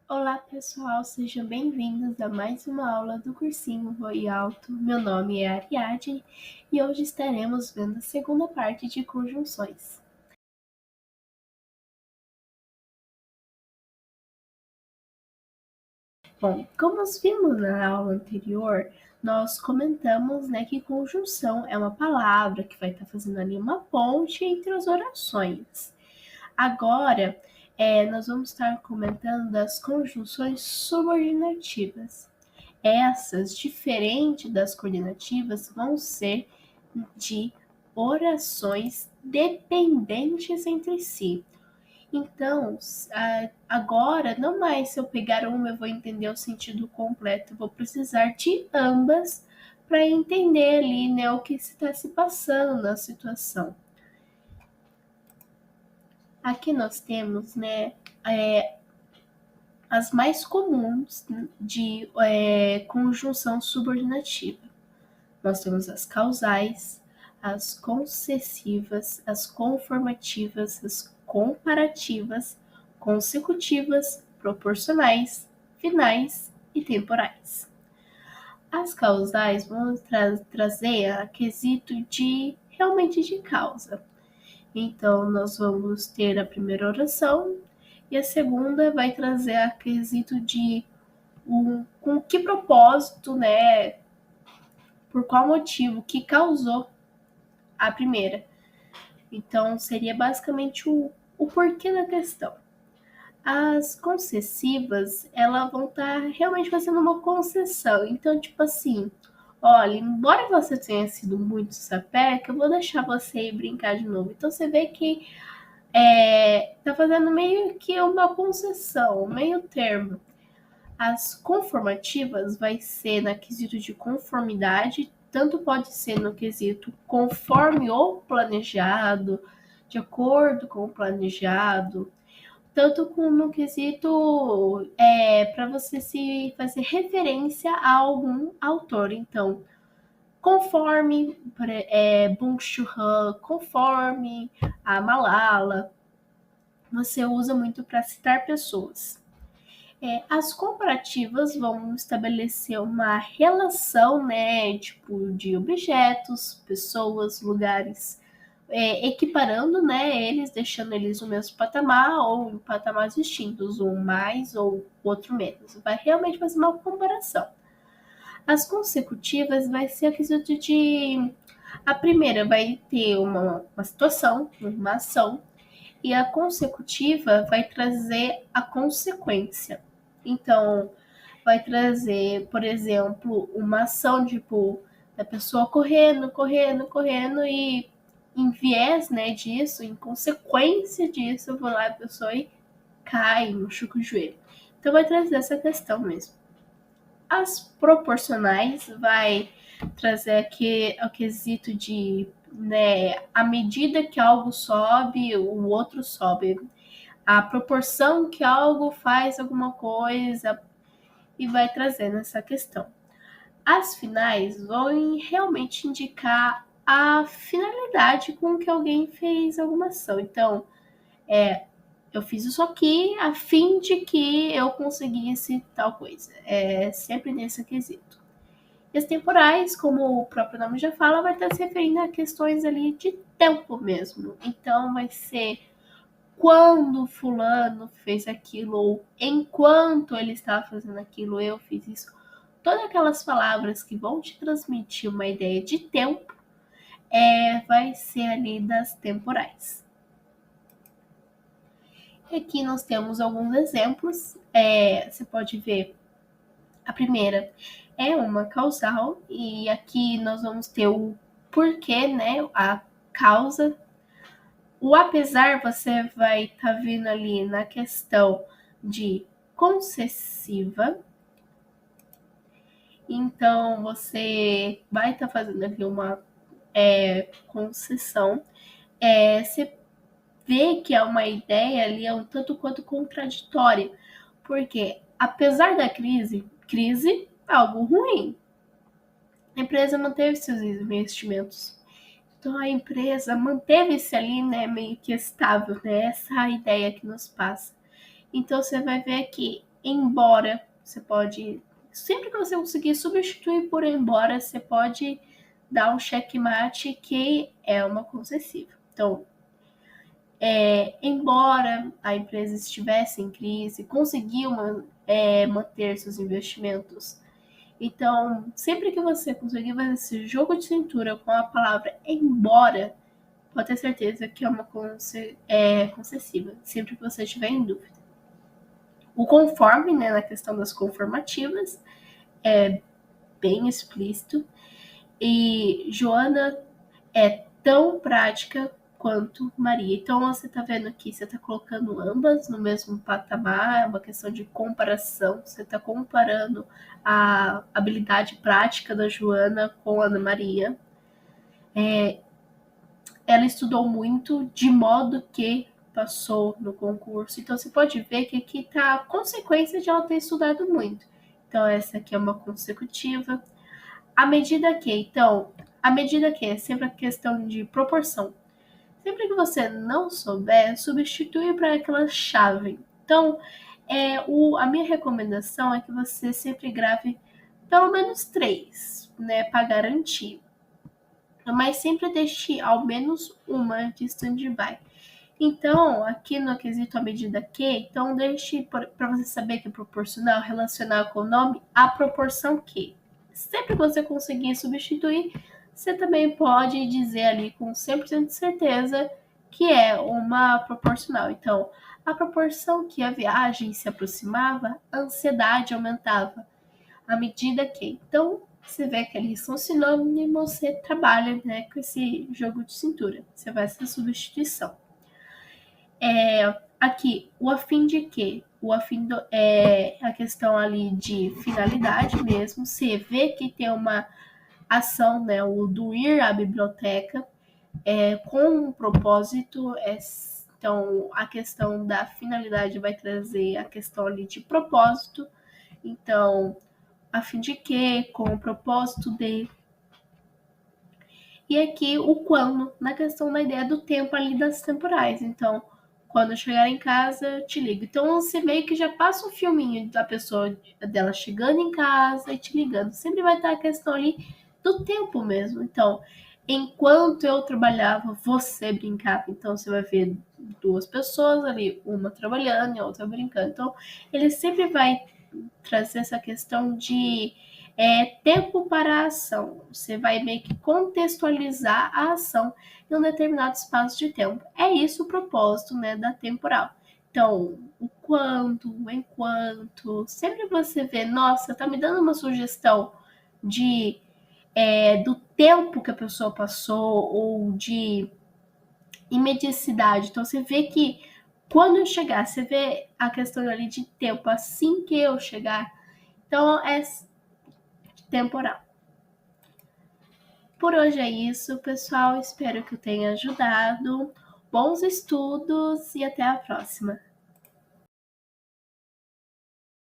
Olá pessoal, sejam bem-vindos a mais uma aula do cursinho Voe Alto. Meu nome é Ariadne e hoje estaremos vendo a segunda parte de conjunções. Bom, como vimos na aula anterior, nós comentamos, que conjunção é uma palavra que vai estar fazendo ali uma ponte entre as orações. Agora, nós vamos estar comentando das conjunções subordinativas. Essas, diferente das coordenativas, vão ser de orações dependentes entre si. Então, agora, não mais se eu pegar uma, eu vou entender o sentido completo, eu vou precisar de ambas para entender ali, o que está se passando na situação. Aqui nós temos, as mais comuns de conjunção subordinativa. Nós temos as causais, as concessivas, as conformativas, as comparativas, consecutivas, proporcionais, finais e temporais. As causais vão trazer a quesito realmente de causa. Então, nós vamos ter a primeira oração e a segunda vai trazer a quesito de com que propósito, por qual motivo, que causou a primeira. Então, seria basicamente o porquê da questão. As concessivas, elas vão estar realmente fazendo uma concessão. Então, tipo assim, olha, embora você tenha sido muito sapeca, eu vou deixar você ir brincar de novo. Então, você vê que tá fazendo meio que uma concessão, meio termo. As conformativas vai ser na quesito de conformidade, tanto pode ser no quesito conforme o planejado, de acordo com o planejado, tanto como no quesito para você se fazer referência a algum autor. Então, conforme Bong-Chul-Han, conforme a Malala, você usa muito para citar pessoas. As comparativas vão estabelecer uma relação, tipo, de objetos, pessoas, lugares, equiparando, eles, deixando eles no mesmo patamar ou em patamares distintos, um mais ou outro menos. Vai realmente fazer uma comparação. As consecutivas vai ser a quesito de... A primeira vai ter uma situação, uma ação, e a consecutiva vai trazer a consequência. Então, vai trazer, por exemplo, uma ação tipo da pessoa correndo, correndo, correndo e em viés, disso, em consequência disso, eu vou lá a pessoa e cai, machuca o joelho. Então vai trazer essa questão mesmo. As proporcionais vai trazer aqui o quesito de, à medida que algo sobe, o outro sobe. A proporção que algo faz alguma coisa e vai trazendo essa questão. As finais vão realmente indicar a finalidade com que alguém fez alguma ação. Então, eu fiz isso aqui a fim de que eu conseguisse tal coisa. É sempre nesse quesito. E as temporais, como o próprio nome já fala, vai estar se referindo a questões ali de tempo mesmo. Então, vai ser quando fulano fez aquilo, ou enquanto ele estava fazendo aquilo, eu fiz isso. Todas aquelas palavras que vão te transmitir uma ideia de tempo, vai ser ali das temporais. E aqui nós temos alguns exemplos. Você pode ver a primeira é uma causal, e aqui nós vamos ter o porquê, a causa. O apesar você vai estar vendo ali na questão de concessiva. Então, você vai estar fazendo aqui uma concessão. Você vê que é uma ideia ali um tanto quanto contraditória, porque apesar da crise é algo ruim. A empresa manteve seus investimentos. Então a empresa manteve-se ali, meio que estável, essa é a ideia que nos passa. Então você vai ver que embora, você pode, sempre que você conseguir substituir por embora, você pode dar um checkmate que é uma concessiva. Então, embora a empresa estivesse em crise, conseguiu manter seus investimentos. Então, sempre que você conseguir fazer esse jogo de cintura com a palavra embora, pode ter certeza que é uma concessiva, sempre que você estiver em dúvida. O conforme, né, na questão das conformativas, é bem explícito. E Joana é tão prática quanto Maria. Então você está vendo aqui, você está colocando ambas no mesmo patamar, é uma questão de comparação. Você está comparando a habilidade prática da Joana com a Ana Maria. Ela estudou muito, de modo que passou no concurso. Então você pode ver que aqui está a consequência de ela ter estudado muito. Então essa aqui é uma consecutiva. A medida que, então, a medida que é sempre a questão de proporção. Sempre que você não souber, substitui para aquela chave. Então, a minha recomendação é que você sempre grave pelo menos 3, né, para garantir. Mas sempre deixe ao menos uma de stand-by. Então, aqui no quesito a medida que, então deixe para você saber que é proporcional, relacionar com o nome, a proporção que. Sempre que você conseguir substituir, você também pode dizer ali com 100% de certeza que é uma proporcional. Então, a proporção que a viagem se aproximava, a ansiedade aumentava. À medida que. Então, você vê que ali são sinônimos, você trabalha, né, com esse jogo de cintura. Você vai essa substituição. Aqui, o a fim de quê? O a fim é a questão ali de finalidade mesmo. Você vê que tem uma ação, né, o do ir à biblioteca com um propósito. Então, a questão da finalidade vai trazer a questão ali de propósito. Então, a fim de quê? Com o propósito de. E aqui o quando, na questão da ideia do tempo ali das temporais. Então, quando eu chegar em casa, eu te ligo. Então, você meio que já passa um filminho da pessoa, dela chegando em casa e te ligando. Sempre vai estar a questão ali do tempo mesmo. Então, enquanto eu trabalhava, você brincava. Então, você vai ver 2 pessoas ali, uma trabalhando e a outra brincando. Então, ele sempre vai trazer essa questão de tempo para a ação. Você vai meio que contextualizar a ação em um determinado espaço de tempo. É isso o propósito, né, da temporal. Então, o quanto, o enquanto, sempre você vê, nossa, tá me dando uma sugestão de do tempo que a pessoa passou ou de imediacidade. Então, você vê que quando eu chegar, você vê a questão ali de tempo, assim que eu chegar. Então, é temporal. Por hoje é isso, pessoal. Espero que eu tenha ajudado. Bons estudos e até a próxima.